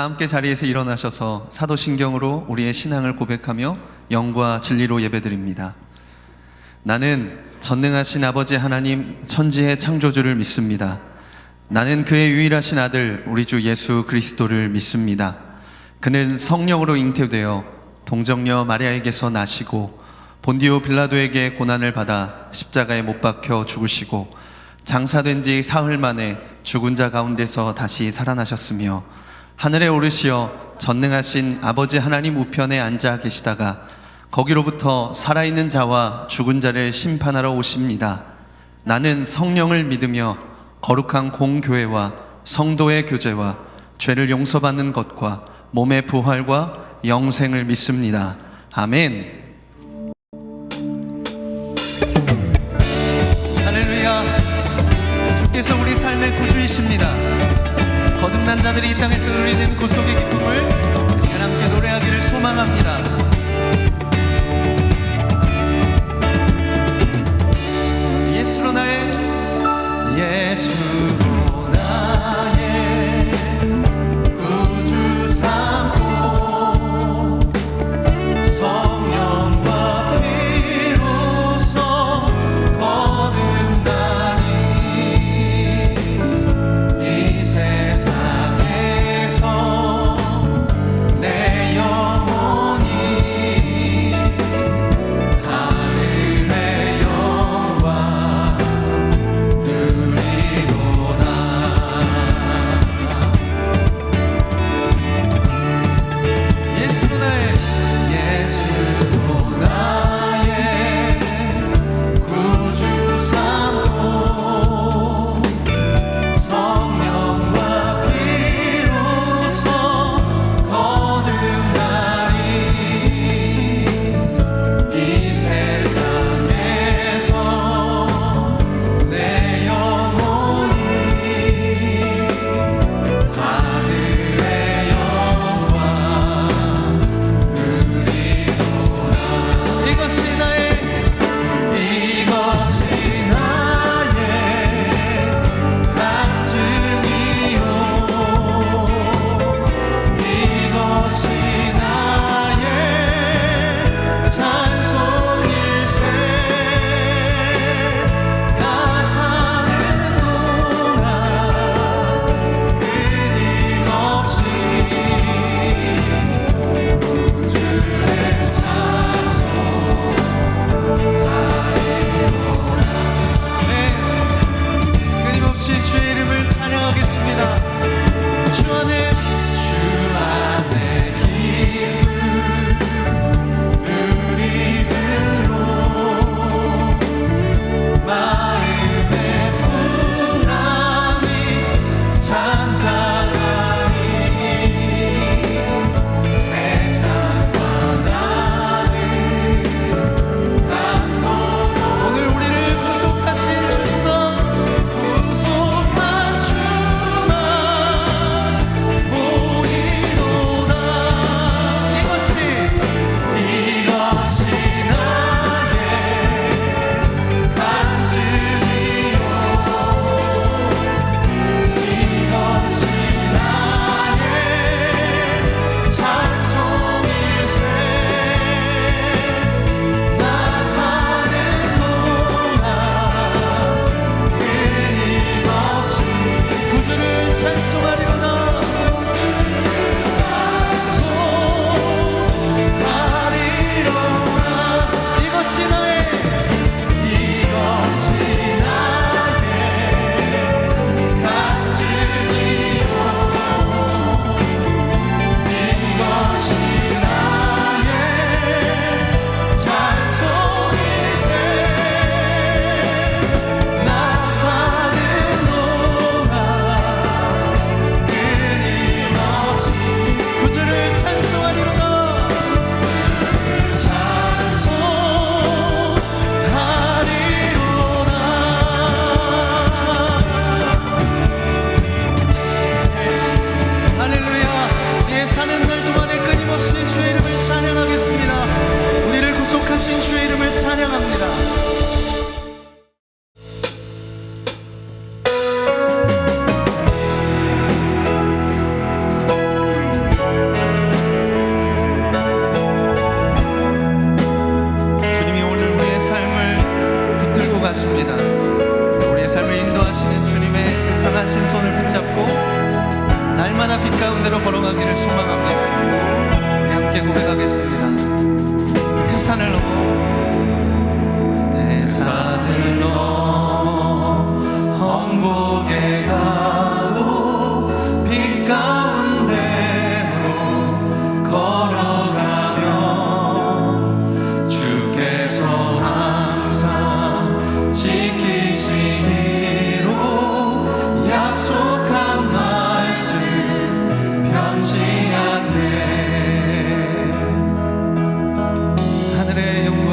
다 함께 자리에서 일어나셔서 사도신경으로 우리의 신앙을 고백하며 영과 진리로 예배드립니다. 나는 전능하신 아버지 하나님 천지의 창조주를 믿습니다. 나는 그의 유일하신 아들 우리 주 예수 그리스도를 믿습니다. 그는 성령으로 잉태되어 동정녀 마리아에게서 나시고 본디오 빌라도에게 고난을 받아 십자가에 못 박혀 죽으시고 장사된 지 사흘 만에 죽은 자 가운데서 다시 살아나셨으며 하늘에 오르시어 전능하신 아버지 하나님 우편에 앉아 계시다가 거기로부터 살아있는 자와 죽은 자를 심판하러 오십니다. 나는 성령을 믿으며 거룩한 공교회와 성도의 교제와 죄를 용서받는 것과 몸의 부활과 영생을 믿습니다. 아멘. 할렐루야. 주께서 우리 삶의 구주이십니다. 거듭난 자들이 이 땅에서 누리는 구속의 기쁨을 이 시간 함께 노래하기를 소망합니다. 예수로 나의 구주 삼고 성령과 피로써 거듭나니 이 세상에서 내 영혼이 하늘의 영광 가운데로 걸어가기를 소망합니다. 우리 함께 고백하겠습니다. 태산을 넘어 험곡에 가도 빛 가운데로 걸어가며 주께서 항상 지키시기로 약속한 말씀 변치 않네. 하늘의 영광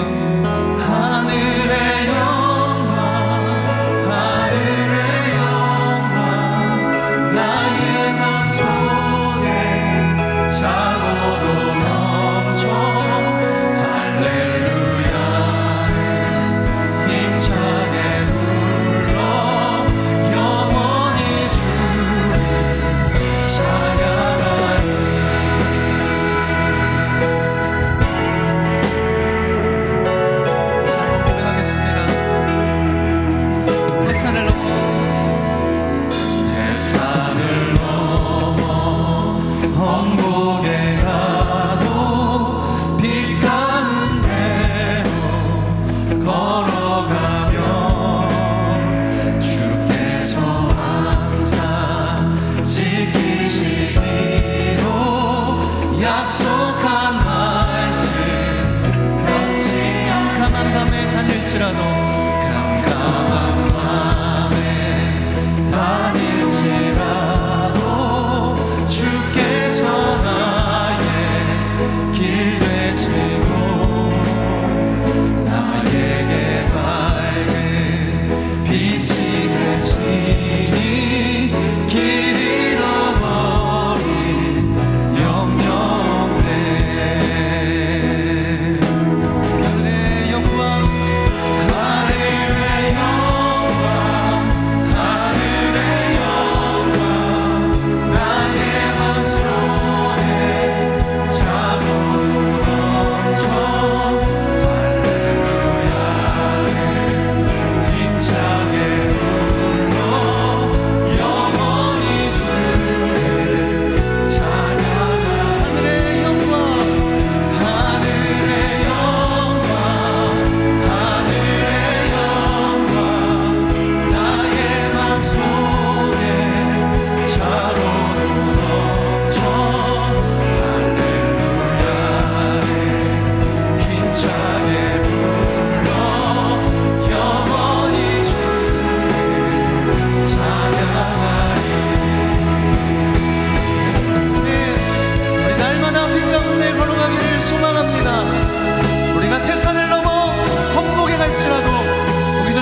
약속한 말씀 변치 캄캄한 밤에 다닐지라도 캄캄한 밤에 다닐지라도 주께서 나의 길 되시고 나에게 밝은 빛이 되시니 길 잃어버린 영영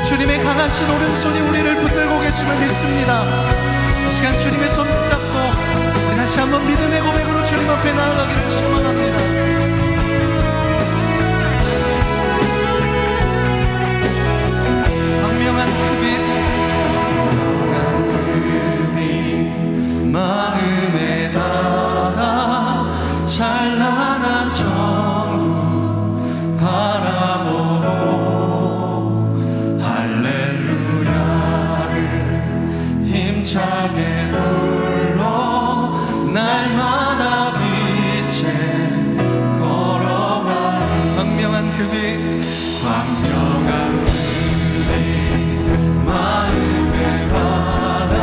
주님의 강하신 오른손이 우리를 붙들고 계심을 믿습니다. 이 시간 주님의 손 붙잡고 우리 다시 한번 믿음의 고백으로 주님 앞에 나아가기를 소망합니다. 광명한 그 빛 마음에 닿아 찬란한 천국 바라보고 힘차게 불러 날마다 빛에 걸어가 광명한 그 빛 광명한 그 빛 마음에 받아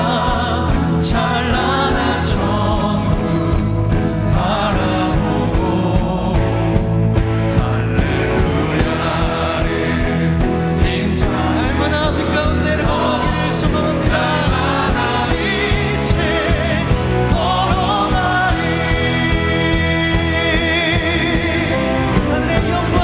찬란한 천국 바라보고 할렐루야 나를 힘차 날마다 빛 가운데를 걸어가기를 소망합니다. 하늘의 영광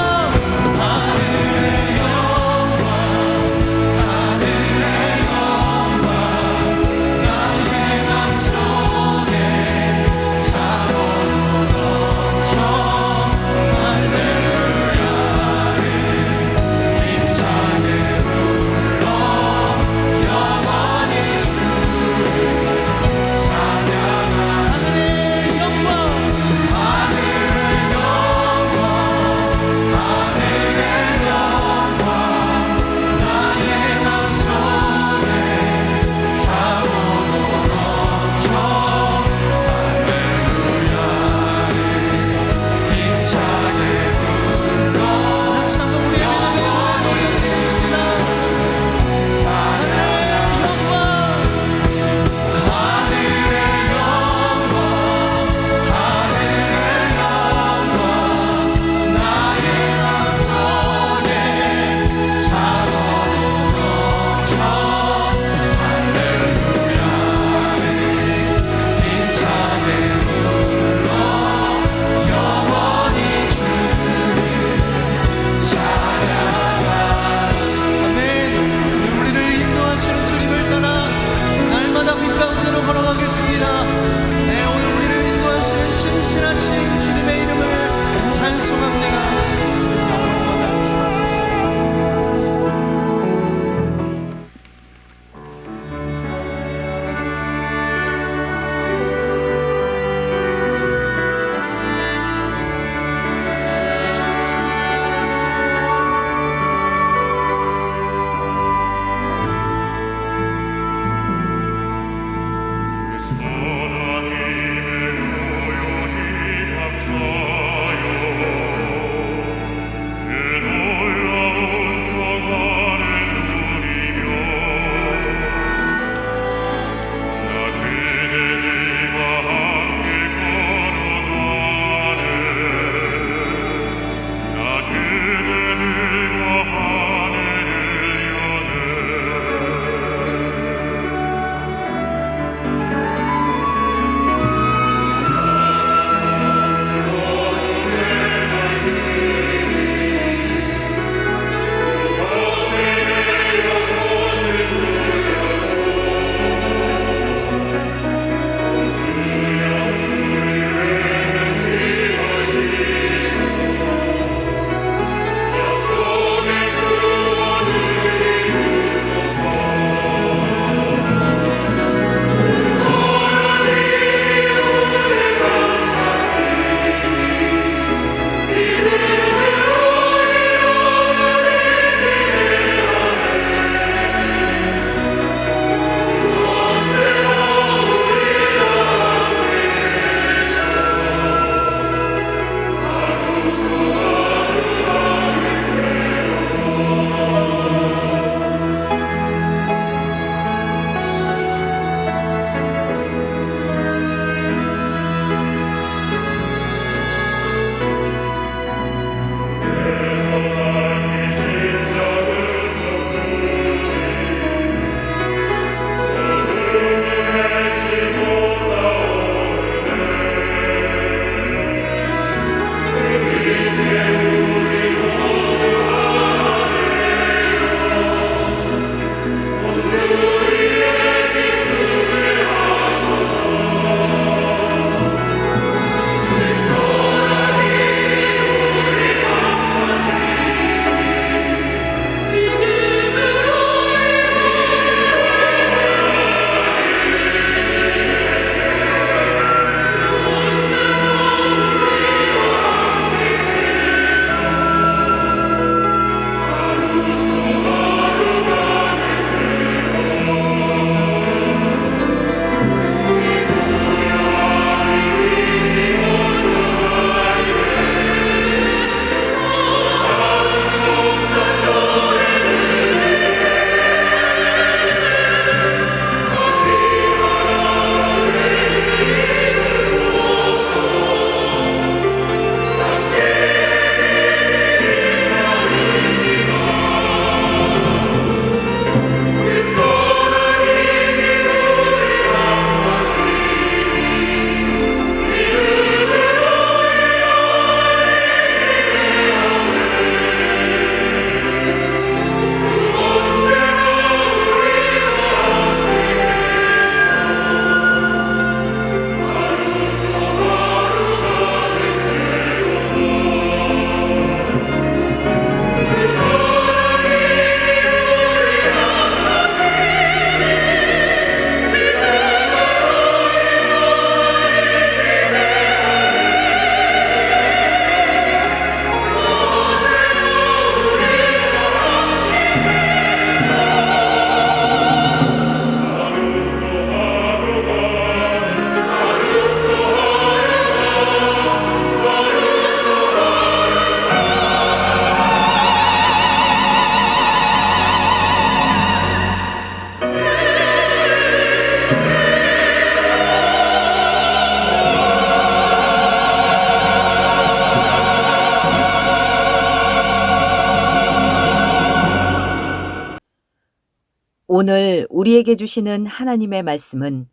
오늘 우리에게 주시는 하나님의 말씀은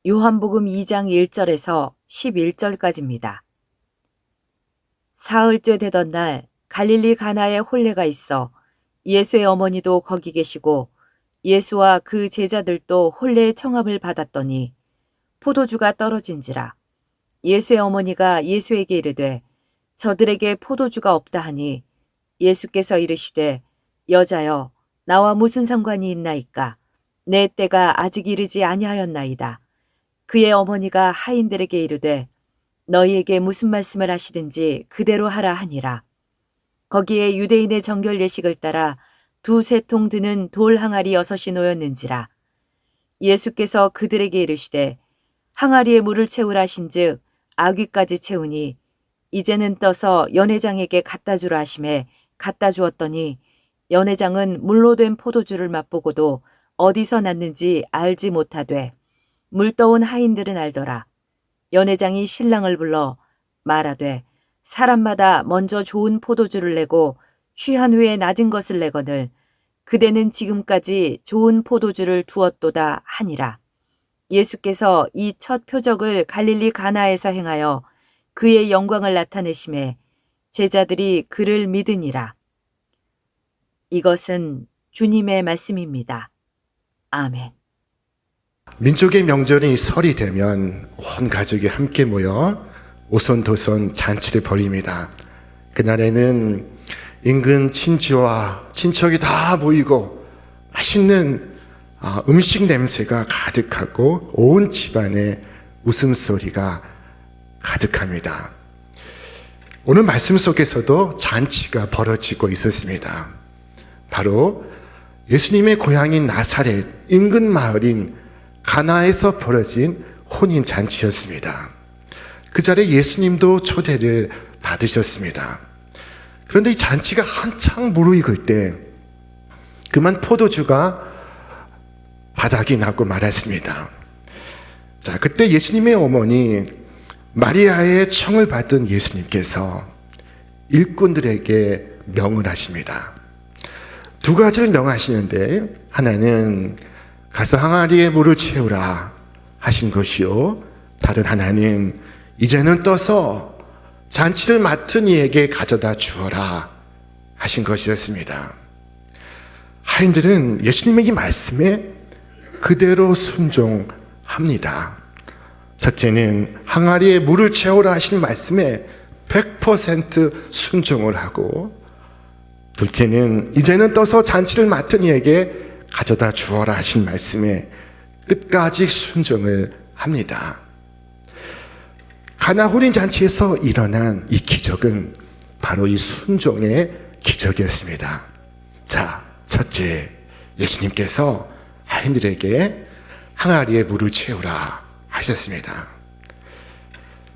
요한복음 2장 1절에서 11절까지입니다. 사흘째 되던 날 갈릴리 가나에 혼례가 있어 예수의 어머니도 거기 계시고 예수와 그 제자들도 혼례의 청함을 받았더니 포도주가 떨어진지라. 예수의 어머니가 예수에게 이르되 저들에게 포도주가 없다 하니 예수께서 이르시되 여자여 나와 무슨 상관이 있나이까? 내 때가 아직 이르지 아니하였나이다. 그의 어머니가 하인들에게 이르되 너희에게 무슨 말씀을 하시든지 그대로 하라 하니라. 거기에 유대인의 정결 예식을 따라 2-3통 드는 돌 항아리 6이 놓였는지라. 예수께서 그들에게 이르시되 항아리에 물을 채우라 하신즉 아귀까지 채우니 이제는 떠서 연회장에게 갖다 주라 하심에 갖다 주었더니 연회장은 물로 된 포도주를 맛보고도 어디서 났는지 알지 못하되 물떠온 하인들은 알더라. 연회장이 신랑을 불러 말하되 사람마다 먼저 좋은 포도주를 내고 취한 후에 낮은 것을 내거늘 그대는 지금까지 좋은 포도주를 두었도다 하니라. 예수께서 이 첫 표적을 갈릴리 가나에서 행하여 그의 영광을 나타내심에 제자들이 그를 믿으니라. 이것은 주님의 말씀입니다. 아멘. 민족의 명절인 설이 되면 온 가족이 함께 모여 오손도손 잔치를 벌입니다. 그날에는 인근 친지와 친척이 다 모이고 맛있는 음식 냄새가 가득하고 온 집안에 웃음소리가 가득합니다. 오늘 말씀 속에서도 잔치가 벌어지고 있었습니다. 바로 예수님의 고향인 나사렛 인근 마을인 가나에서 벌어진 혼인 잔치였습니다. 그 자리에 예수님도 초대를 받으셨습니다. 그런데 이 잔치가 한창 무르익을 때 그만 포도주가 바닥이 나고 말았습니다. 자, 그때 예수님의 어머니 마리아의 청을 받은 예수님께서 일꾼들에게 명을 하십니다. 2가지를 명하시는데 하나는 가서 항아리에 물을 채우라 하신 것이요, 다른 하나는 이제는 떠서 잔치를 맡은 이에게 가져다 주어라 하신 것이었습니다. 하인들은 예수님의 이 말씀에 그대로 순종합니다. 첫째는 항아리에 물을 채우라 하신 말씀에 100% 순종을 하고, 둘째는 이제는 떠서 잔치를 맡은 이에게 가져다 주어라 하신 말씀에 끝까지 순종을 합니다. 가나 혼인 잔치에서 일어난 이 기적은 바로 이 순종의 기적이었습니다. 자, 첫째, 예수님께서 하인들에게 항아리에 물을 채우라 하셨습니다.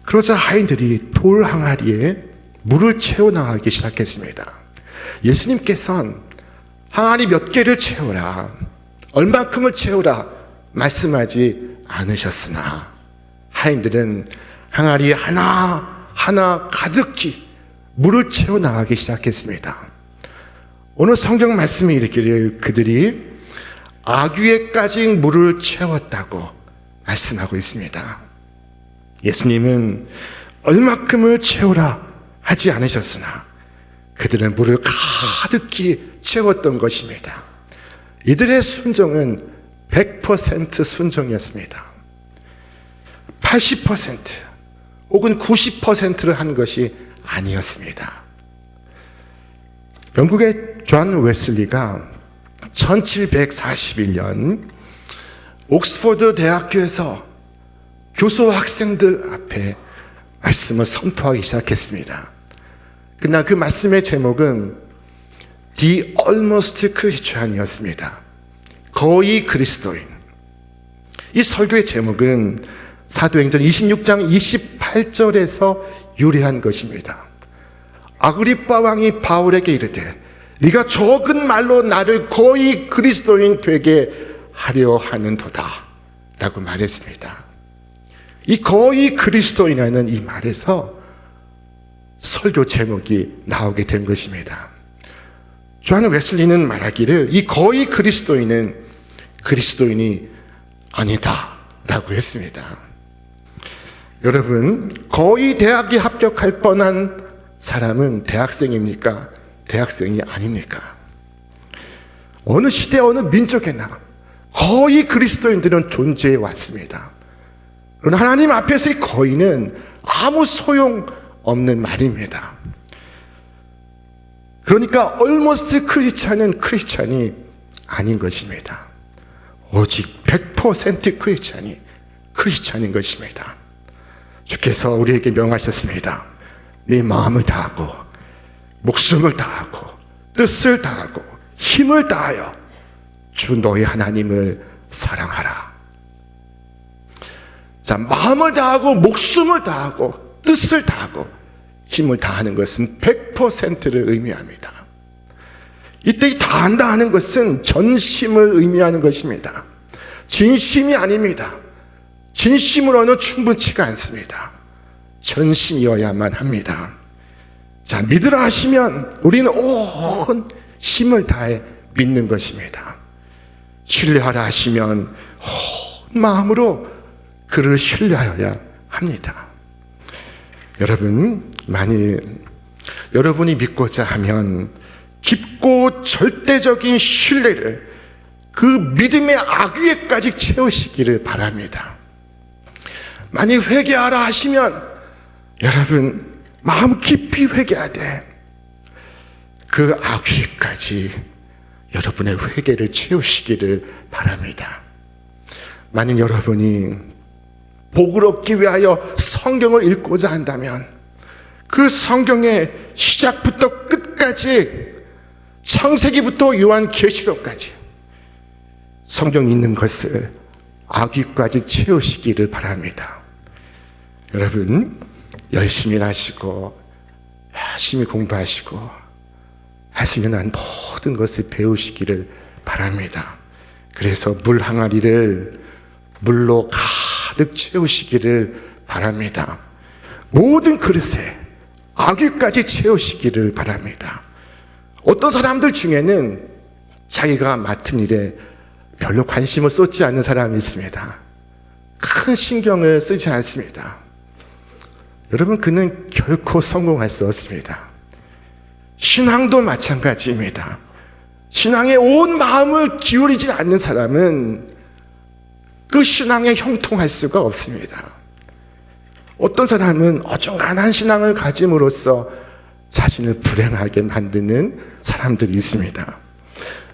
그러자 하인들이 돌 항아리에 물을 채워 나가기 시작했습니다. 예수님께서는 항아리 몇 개를 채우라, 얼만큼을 채우라 말씀하지 않으셨으나 하인들은 항아리 하나하나 가득히 물을 채워 나가기 시작했습니다. 오늘 성경 말씀이 이르기를 그들이 아귀에까지 물을 채웠다고 말씀하고 있습니다. 예수님은 얼마큼을 채우라 하지 않으셨으나 그들은 물을 가득히 채웠던 것입니다. 이들의 순종은 100% 순종이었습니다. 80% 혹은 90%를 한 것이 아니었습니다. 영국의 존 웨슬리가 1741년 옥스퍼드 대학교에서 교수와 학생들 앞에 말씀을 선포하기 시작했습니다. 그러나 그 말씀의 제목은 The Almost Christian이었습니다. 거의 그리스도인. 이 설교의 제목은 사도행전 26장 28절에서 유래한 것입니다. 아그리빠 왕이 바울에게 이르되 네가 적은 말로 나를 거의 그리스도인 되게 하려 하는도다 라고 말했습니다. 이 거의 그리스도인이라는 이 말에서 설교 제목이 나오게 된 것입니다. 존 웨슬리는 말하기를 이 거의 그리스도인은 그리스도인이 아니다라고 했습니다. 여러분, 거의 대학에 합격할 뻔한 사람은 대학생입니까? 대학생이 아닙니까? 어느 시대 어느 민족에나 거의 그리스도인들은 존재해 왔습니다. 그러나 하나님 앞에서의 거의는 아무 소용없는 말입니다. 그러니까 almost 크리스찬은 크리스찬이 아닌 것입니다. 오직 100% 크리스찬이 크리스찬인 것입니다. 주께서 우리에게 명하셨습니다. 네 마음을 다하고 목숨을 다하고 뜻을 다하고 힘을 다하여 주 너희 하나님을 사랑하라. 자, 마음을 다하고 목숨을 다하고 뜻을 다하고 힘을 다하는 것은 100%를 의미합니다. 이때 이 다한다 하는 것은 전심을 의미하는 것입니다. 진심이 아닙니다. 진심으로는 충분치가 않습니다. 전심이어야만 합니다. 자, 믿으라 하시면 우리는 온 힘을 다해 믿는 것입니다. 신뢰하라 하시면 온 마음으로 그를 신뢰하여야 합니다. 여러분, 만일 여러분이 믿고자 하면 깊고 절대적인 신뢰를 그 믿음의 악위에까지 채우시기를 바랍니다. 만일 회개하라 하시면 여러분 마음 깊이 회개하되 그 악위까지 여러분의 회개를 채우시기를 바랍니다. 만일 여러분이 복을 얻기 위하여 성경을 읽고자 한다면 그 성경의 시작부터 끝까지 창세기부터 요한계시록까지 성경 있는 것을 악위까지 채우시기를 바랍니다. 여러분 열심히 하시고 열심히 공부하시고 할 수 있는 한 모든 것을 배우시기를 바랍니다. 그래서 물 항아리를 물로 가득 채우시기를 바랍니다. 모든 그릇에 악위까지 채우시기를 바랍니다. 어떤 사람들 중에는 자기가 맡은 일에 별로 관심을 쏟지 않는 사람이 있습니다. 큰 신경을 쓰지 않습니다. 여러분, 그는 결코 성공할 수 없습니다. 신앙도 마찬가지입니다. 신앙에 온 마음을 기울이지 않는 사람은 그 신앙에 형통할 수가 없습니다. 어떤 사람은 어중간한 신앙을 가짐으로써 자신을 불행하게 만드는 사람들이 있습니다.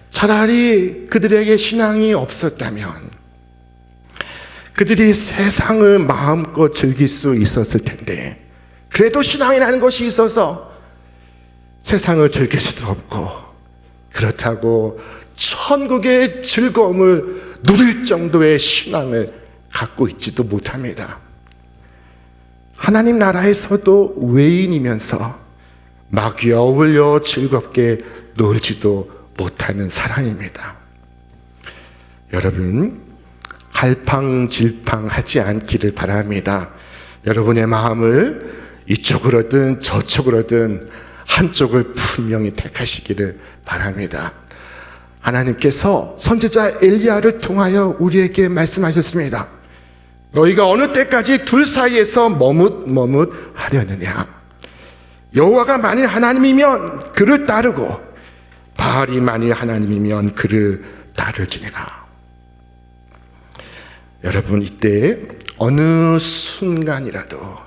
차라리 그들에게 신앙이 없었다면 그들이 세상을 마음껏 즐길 수 있었을 텐데, 그래도 신앙이라는 것이 있어서 세상을 즐길 수도 없고, 그렇다고 천국의 즐거움을 누릴 정도의 신앙을 갖고 있지도 못합니다. 하나님 나라에서도 외인이면서 마귀와 어울려 즐겁게 놀지도 못하는 사람입니다. 여러분, 갈팡질팡하지 않기를 바랍니다. 여러분의 마음을 이쪽으로든 저쪽으로든 한쪽을 분명히 택하시기를 바랍니다. 하나님께서 선지자 엘리야를 통하여 우리에게 말씀하셨습니다. 너희가 어느 때까지 둘 사이에서 머뭇하려느냐. 여호와가 만일 하나님이면 그를 따르고 바알이 만일 하나님이면 그를 따르리라. 여러분, 이때 어느 순간이라도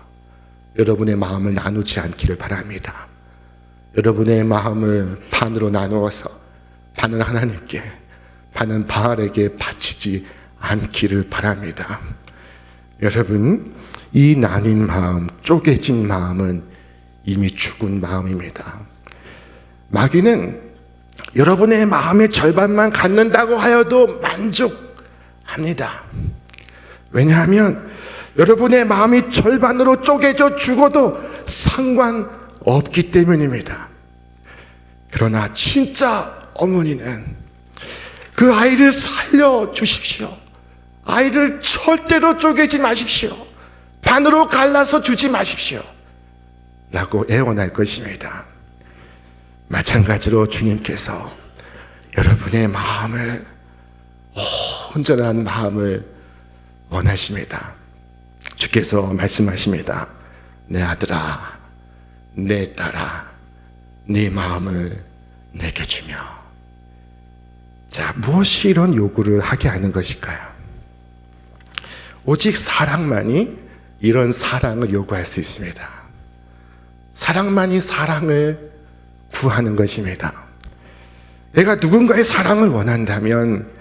여러분의 마음을 나누지 않기를 바랍니다. 여러분의 마음을 반으로 나누어서 반은 하나님께, 반은 바알에게 바치지 않기를 바랍니다. 여러분, 이 나뉜 마음, 쪼개진 마음은 이미 죽은 마음입니다. 마귀는 여러분의 마음의 절반만 갖는다고 하여도 만족합니다. 왜냐하면 여러분의 마음이 절반으로 쪼개져 죽어도 상관없기 때문입니다. 그러나 진짜 어머니는 그 아이를 살려주십시오. 아이를 절대로 쪼개지 마십시오. 반으로 갈라서 주지 마십시오. 라고 애원할 것입니다. 마찬가지로 주님께서 여러분의 마음을 온전한 마음을 원하십니다. 주께서 말씀하십니다. 내 아들아, 내 딸아, 네 마음을 내게 주며. 자, 무엇이 이런 요구를 하게 하는 것일까요? 오직 사랑만이 이런 사랑을 요구할 수 있습니다. 사랑만이 사랑을 구하는 것입니다. 내가 누군가의 사랑을 원한다면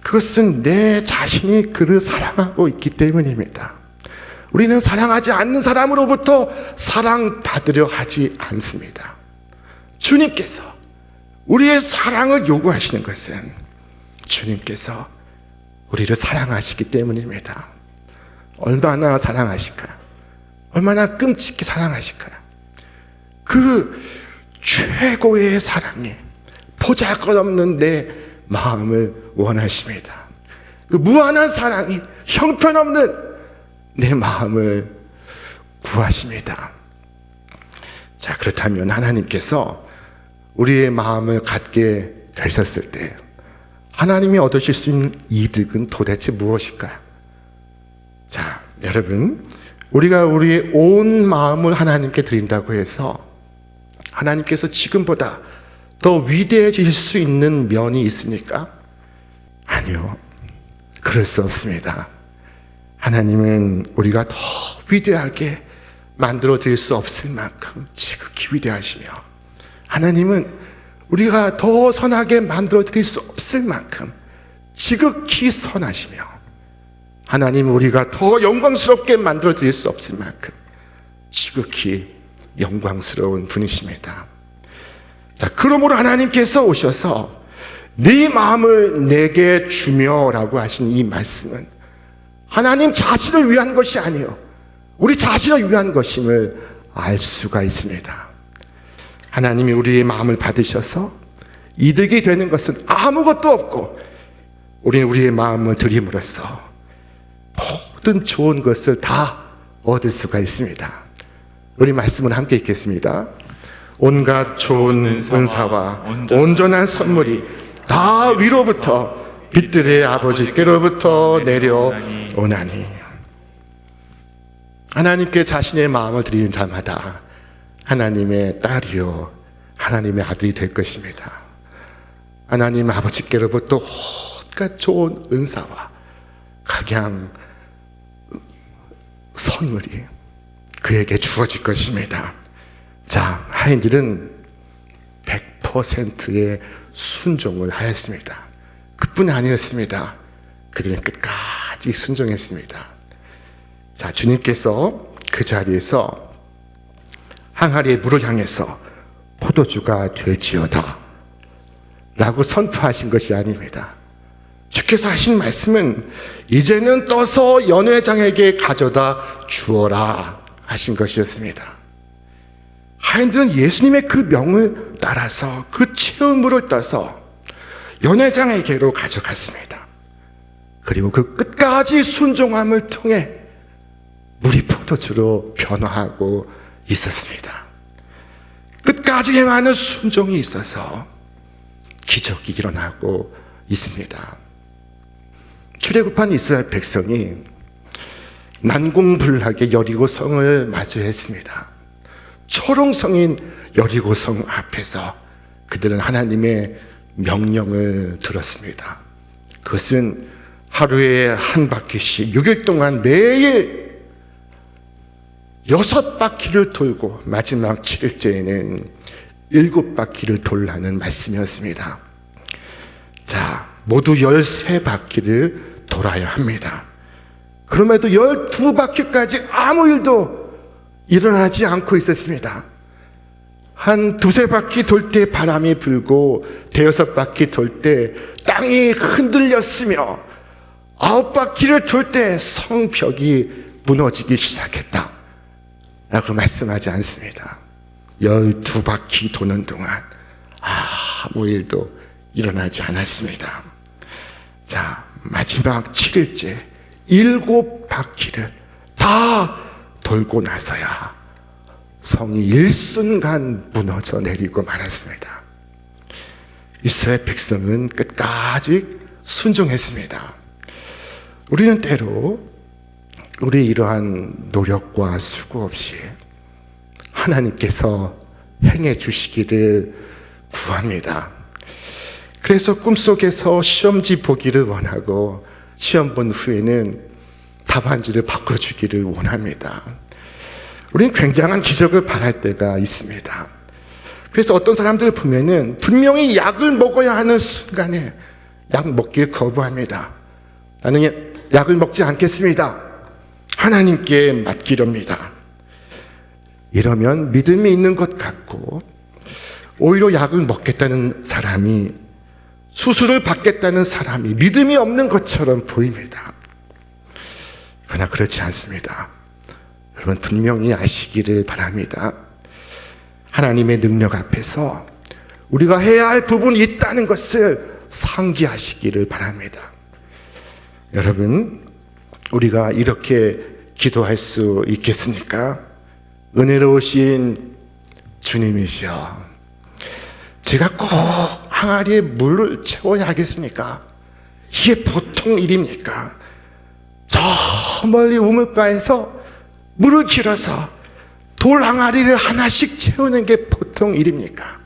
그것은 내 자신이 그를 사랑하고 있기 때문입니다. 우리는 사랑하지 않는 사람으로부터 사랑받으려 하지 않습니다. 주님께서 우리의 사랑을 요구하시는 것은 주님께서 우리를 사랑하시기 때문입니다. 얼마나 사랑하실까요? 얼마나 끔찍히 사랑하실까요? 그 최고의 사랑이 보잘것없는 내 마음을 원하십니다. 그 무한한 사랑이 형편없는 내 마음을 구하십니다. 자, 그렇다면 하나님께서 우리의 마음을 갖게 되셨을 때 하나님이 얻으실 수 있는 이득은 도대체 무엇일까요? 자, 여러분, 우리가 우리의 온 마음을 하나님께 드린다고 해서 하나님께서 지금보다 더 위대해질 수 있는 면이 있습니까? 아니요. 그럴 수 없습니다. 하나님은 우리가 더 위대하게 만들어 드릴 수 없을 만큼 지극히 위대하시며, 하나님은 우리가 더 선하게 만들어 드릴 수 없을 만큼 지극히 선하시며, 하나님은 우리가 더 영광스럽게 만들어 드릴 수 없을 만큼 지극히 영광스러운 분이십니다. 자, 그러므로 하나님께서 오셔서 네 마음을 내게 주며 라고 하신 이 말씀은 하나님 자신을 위한 것이 아니요 우리 자신을 위한 것임을 알 수가 있습니다. 하나님이 우리의 마음을 받으셔서 이득이 되는 것은 아무것도 없고, 우리는 우리의 마음을 드림으로써 모든 좋은 것을 다 얻을 수가 있습니다. 우리 말씀을 함께 읽겠습니다. 온갖 좋은 은사와 온전한 선물이 다 위로부터 빛들의 아버지께로부터 내려오나니. 하나님께 자신의 마음을 드리는 자마다 하나님의 딸이요 하나님의 아들이 될 것입니다. 하나님 아버지께로부터 온갖 좋은 은사와 각양 선물이 그에게 주어질 것입니다. 자, 하인들은 100%의 순종을 하였습니다. 그뿐 아니었습니다. 그들은 끝까지 순종했습니다. 자, 주님께서 그 자리에서 항아리의 물을 향해서 포도주가 될지어다 라고 선포하신 것이 아닙니다. 주께서 하신 말씀은 이제는 떠서 연회장에게 가져다 주어라 하신 것이었습니다. 하인들은 예수님의 그 명을 따라서 그 체험물을 떠서 연회장에게로 가져갔습니다. 그리고 그 끝까지 순종함을 통해 물이 포도주로 변화하고 있었습니다. 끝까지 행하는 순종이 있어서 기적이 일어나고 있습니다. 출애굽한 이스라엘 백성이 난공불락의 여리고성을 마주했습니다. 초롱성인 여리고성 앞에서 그들은 하나님의 명령을 들었습니다. 그것은 하루에 한 바퀴씩 6일 동안 매일 6바퀴를 돌고 마지막 7일째에는 7바퀴를 돌라는 말씀이었습니다. 자, 모두 13바퀴를 돌아야 합니다. 그럼에도 12바퀴까지 아무 일도 일어나지 않고 있었습니다. 한 2-3바퀴 돌 때 바람이 불고 5-6바퀴 돌 때 땅이 흔들렸으며 9바퀴를 돌 때 성벽이 무너지기 시작했다 라고 말씀하지 않습니다. 12바퀴 도는 동안 아무 일도 일어나지 않았습니다. 자, 마지막 7일째 7바퀴를 다 돌고 나서야 성이 일순간 무너져 내리고 말았습니다. 이스라엘 백성은 끝까지 순종했습니다. 우리는 때로 우리 이러한 노력과 수고 없이 하나님께서 행해 주시기를 구합니다. 그래서 꿈속에서 시험지 보기를 원하고 시험 본 후에는 답안지를 바꿔주기를 원합니다. 우리는 굉장한 기적을 바랄 때가 있습니다. 그래서 어떤 사람들을 보면은 분명히 약을 먹어야 하는 순간에 약 먹기를 거부합니다. 나는 약을 먹지 않겠습니다. 하나님께 맡기렵니다. 이러면 믿음이 있는 것 같고 오히려 약을 먹겠다는 사람이, 수술을 받겠다는 사람이 믿음이 없는 것처럼 보입니다. 그러나 그렇지 않습니다. 여러분 분명히 아시기를 바랍니다. 하나님의 능력 앞에서 우리가 해야 할 부분이 있다는 것을 상기하시기를 바랍니다. 여러분, 우리가 이렇게 기도할 수 있겠습니까? 은혜로우신 주님이시여, 제가 꼭 항아리에 물을 채워야 하겠습니까? 이게 보통 일입니까? 저 멀리 우물가에서 물을 길어서 돌 항아리를 하나씩 채우는 게 보통 일입니까?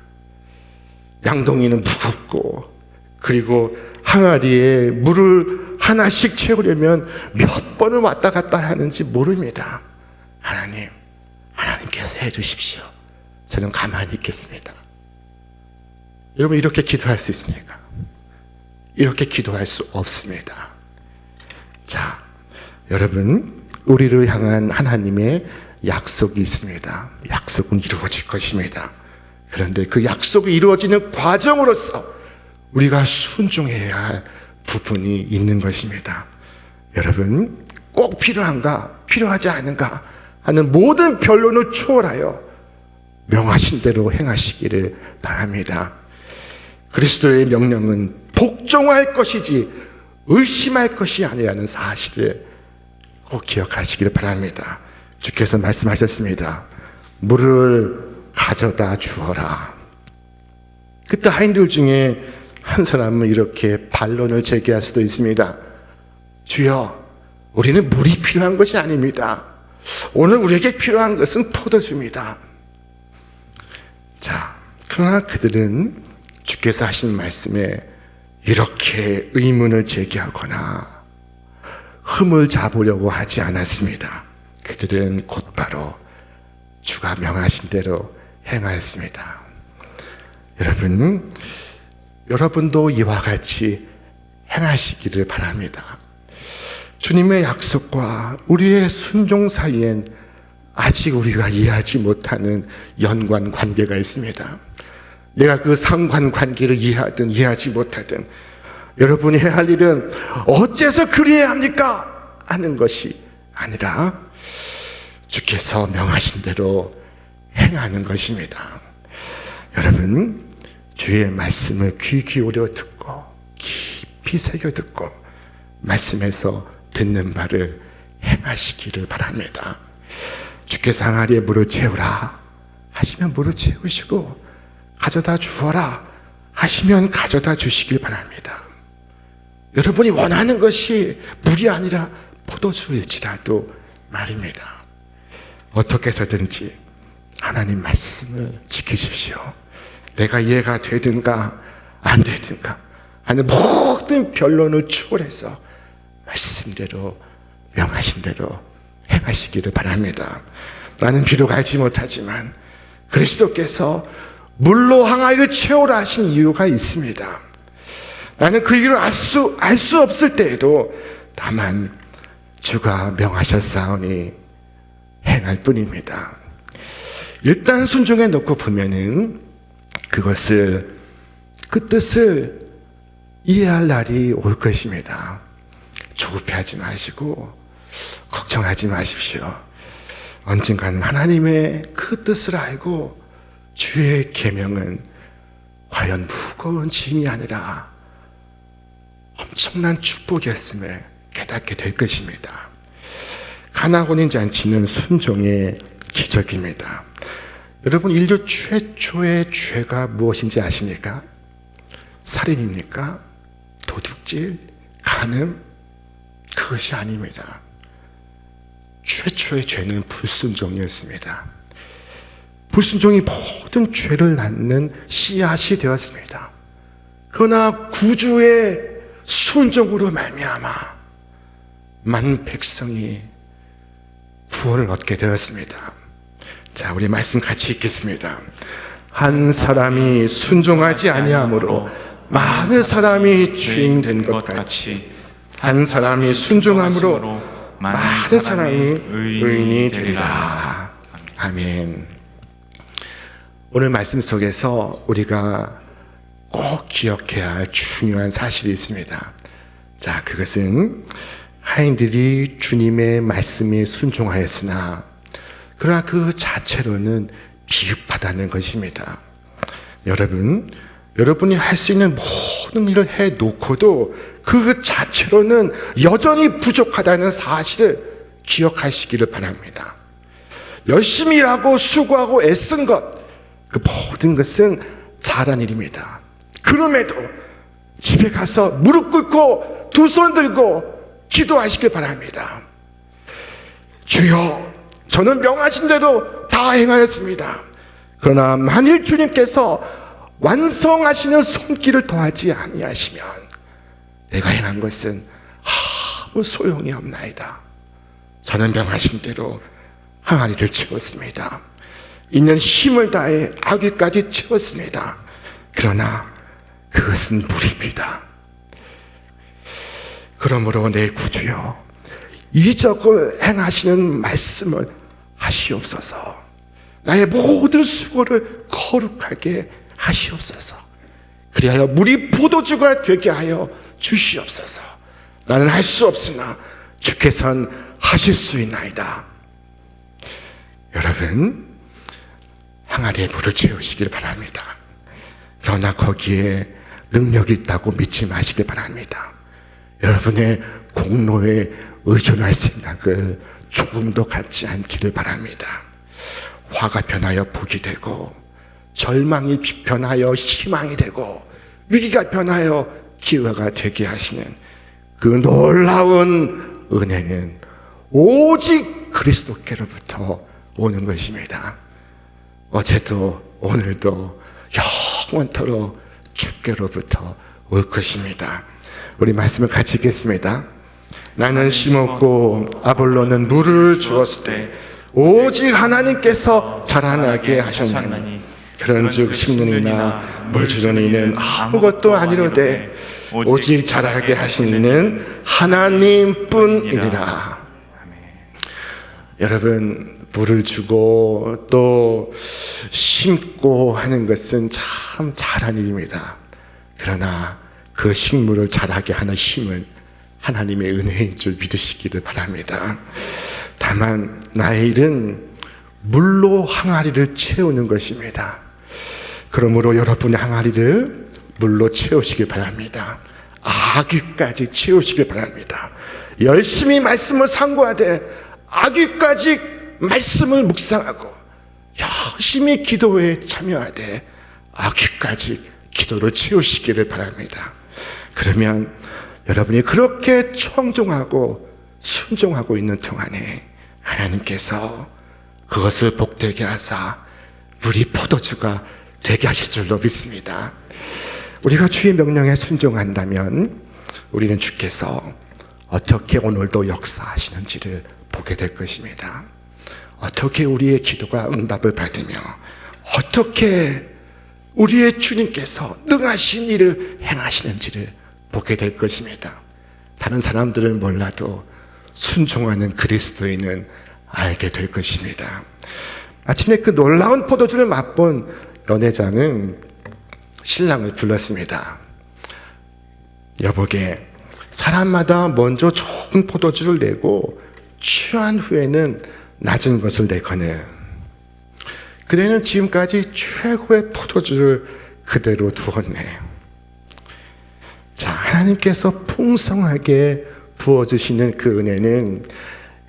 양동이는 무겁고, 그리고 항아리에 물을 하나씩 채우려면 몇 번을 왔다 갔다 하는지 모릅니다. 하나님께서 해주십시오. 저는 가만히 있겠습니다. 여러분, 이렇게 기도할 수 있습니까? 이렇게 기도할 수 없습니다. 자, 여러분, 우리를 향한 하나님의 약속이 있습니다. 약속은 이루어질 것입니다. 그런데 그 약속이 이루어지는 과정으로서 우리가 순종해야 할 부분이 있는 것입니다. 여러분, 꼭 필요한가, 필요하지 않은가 하는 모든 변론을 초월하여 명하신 대로 행하시기를 바랍니다. 그리스도의 명령은 복종할 것이지 의심할 것이 아니라는 사실을 꼭 기억하시기를 바랍니다. 주께서 말씀하셨습니다. 물을 가져다 주어라. 그때 하인들 중에 한 사람은 이렇게 반론을 제기할 수도 있습니다. 주여, 우리는 물이 필요한 것이 아닙니다. 오늘 우리에게 필요한 것은 포도주입니다. 자, 그러나 그들은 주께서 하신 말씀에 이렇게 의문을 제기하거나 흠을 잡으려고 하지 않았습니다. 그들은 곧바로 주가 명하신 대로 행하였습니다. 여러분, 여러분도 이와 같이 행하시기를 바랍니다. 주님의 약속과 우리의 순종 사이엔 아직 우리가 이해하지 못하는 연관 관계가 있습니다. 내가 그 상관 관계를 이해하든 이해하지 못하든 여러분이 해야 할 일은 어째서 그리해야 합니까? 하는 것이 아니라 주께서 명하신 대로 행하는 것입니다. 여러분, 주의 말씀을 귀 기울여 듣고 깊이 새겨 듣고 말씀에서 듣는 바를 행하시기를 바랍니다. 주께서 항아리에 물을 채우라 하시면 물을 채우시고 가져다 주어라 하시면 가져다 주시길 바랍니다. 여러분이 원하는 것이 물이 아니라 포도주일지라도 말입니다. 어떻게 해서든지 하나님 말씀을 지키십시오. 내가 이해가 되든가 안 되든가 하는 모든 변론을 초월해서 말씀대로 명하신 대로 행하시기를 바랍니다. 나는 비록 알지 못하지만 그리스도께서 물로 항아리를 채우라 하신 이유가 있습니다. 나는 그 이유를 알 수 없을 때에도 다만 주가 명하셨사오니 행할 뿐입니다. 일단 순종해 놓고 보면은 그것을, 그 뜻을 이해할 날이 올 것입니다. 조급해하지 마시고 걱정하지 마십시오. 언젠가는 하나님의 그 뜻을 알고 주의 계명은 과연 무거운 짐이 아니라 엄청난 축복이었음을 깨닫게 될 것입니다. 가나혼인 잔치는 순종의 기적입니다. 여러분, 인류 최초의 죄가 무엇인지 아십니까? 살인입니까? 도둑질? 간음? 그것이 아닙니다. 최초의 죄는 불순종이었습니다. 불순종이 모든 죄를 낳는 씨앗이 되었습니다. 그러나 구주의 순종으로 말미암아 많은 백성이 구원을 얻게 되었습니다. 자, 우리 말씀 같이 읽겠습니다. 한 사람이 순종하지 아니함으로 많은 사람이 주인 된 것 같이 한 사람이 순종함으로 많은 사람이 의인이 되리라. 아멘. 오늘 말씀 속에서 우리가 꼭 기억해야 할 중요한 사실이 있습니다. 자, 그것은 하인들이 주님의 말씀에 순종하였으나 그러나 그 자체로는 비읍하다는 것입니다. 여러분이 할 수 있는 모든 일을 해놓고도 그 자체로는 여전히 부족하다는 사실을 기억하시기를 바랍니다. 열심히 일하고 수고하고 애쓴 것, 그 모든 것은 잘한 일입니다. 그럼에도 집에 가서 무릎 꿇고 두 손 들고 기도하시길 바랍니다. 주여, 저는 명하신 대로 다 행하였습니다. 그러나 만일 주님께서 완성하시는 손길을 더하지 아니하시면 내가 행한 것은 아무 소용이 없나이다. 저는 명하신 대로 항아리를 채웠습니다. 있는 힘을 다해 아귀까지 채웠습니다. 그러나 그것은 무리입니다. 그러므로 내 구주여, 이적을 행하시는 말씀을 하시옵소서. 나의 모든 수고를 거룩하게 하시옵소서. 그리하여 물이 포도주가 되게 하여 주시옵소서. 나는 할 수 없으나 주께서는 하실 수 있나이다. 여러분, 항아리에 물을 채우시길 바랍니다. 그러나 거기에 능력이 있다고 믿지 마시길 바랍니다. 여러분의 공로에 의존할 생각을 조금도 갖지 않기를 바랍니다. 화가 변하여 복이 되고, 절망이 변하여 희망이 되고, 위기가 변하여 기회가 되게 하시는 그 놀라운 은혜는 오직 그리스도께로부터 오는 것입니다. 어제도 오늘도 영원토록 주께로부터 올 것입니다. 우리 말씀을 같이 읽겠습니다. 나는 심었고 아볼로는 물을 주었을 때 오직 하나님께서 자라나게 하셨나니 그런즉 심는 이나 물 주는 이는 아무것도 아니로되 오직 자라게 하신 이는 하나님뿐이니라. 여러분, 물을 주고 또 심고 하는 것은 참 잘한 일입니다. 그러나 그 식물을 자라게 하는 힘은 하나님의 은혜인 줄 믿으시기를 바랍니다. 다만 나의 일은 물로 항아리를 채우는 것입니다. 그러므로 여러분의 항아리를 물로 채우시길 바랍니다. 아귀까지 채우시길 바랍니다. 열심히 말씀을 상고하되 아귀까지 말씀을 묵상하고 열심히 기도에 참여하되 아귀까지 기도를 채우시기를 바랍니다. 그러면 여러분이 그렇게 청종하고 순종하고 있는 동안에 하나님께서 그것을 복되게 하사 우리 포도주가 되게 하실 줄로 믿습니다. 우리가 주의 명령에 순종한다면 우리는 주께서 어떻게 오늘도 역사하시는지를 보게 될 것입니다. 어떻게 우리의 기도가 응답을 받으며 어떻게 우리의 주님께서 능하신 일을 행하시는지를 보게 될 것입니다. 다른 사람들은 몰라도 순종하는 그리스도인은 알게 될 것입니다. 아침에 그 놀라운 포도주를 맛본 연회장은 신랑을 불렀습니다. 여보게, 사람마다 먼저 좋은 포도주를 내고 취한 후에는 낮은 것을 내거늘 그대는 지금까지 최고의 포도주를 그대로 두었네. 자, 하나님께서 풍성하게 부어주시는 그 은혜는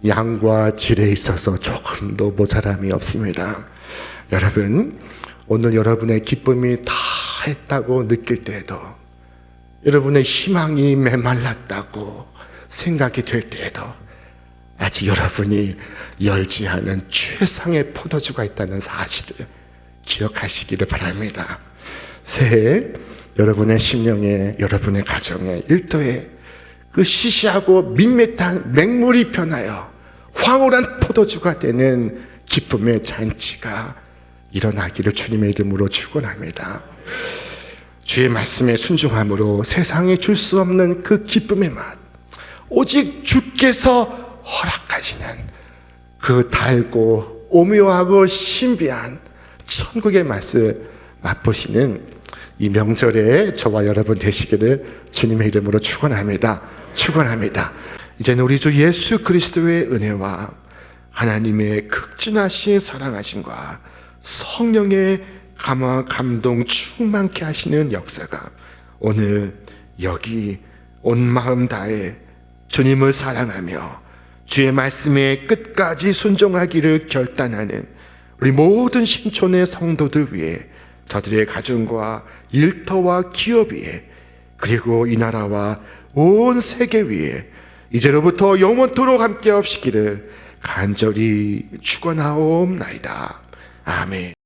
양과 질에 있어서 조금도 모자람이 없습니다. 여러분, 오늘 여러분의 기쁨이 다 했다고 느낄 때에도, 여러분의 희망이 메말랐다고 생각이 될 때에도 아직 여러분이 열지 않은 최상의 포도주가 있다는 사실을 기억하시기를 바랍니다. 새해 여러분의 심령에, 여러분의 가정에, 일터에 그 시시하고 밋밋한 맹물이 변하여 황홀한 포도주가 되는 기쁨의 잔치가 일어나기를 주님의 이름으로 축원합니다. 주의 말씀에 순종함으로 세상에 줄 수 없는 그 기쁨의 맛, 오직 주께서 허락하시는 그 달고 오묘하고 신비한 천국의 맛을 맛보시는 이 명절에 저와 여러분 되시기를 주님의 이름으로 축원합니다. 축원합니다. 이제는 우리 주 예수 그리스도의 은혜와 하나님의 극진하신 사랑하심과 성령의 감동 충만케 하시는 역사가 오늘 여기 온 마음 다해 주님을 사랑하며 주의 말씀에 끝까지 순종하기를 결단하는 우리 모든 신촌의 성도들 위해, 저들의 가정과 일터와 기업 위에, 그리고 이 나라와 온 세계 위에 이제로부터 영원토록 함께 하시기를 간절히 축원하옵나이다. 아멘.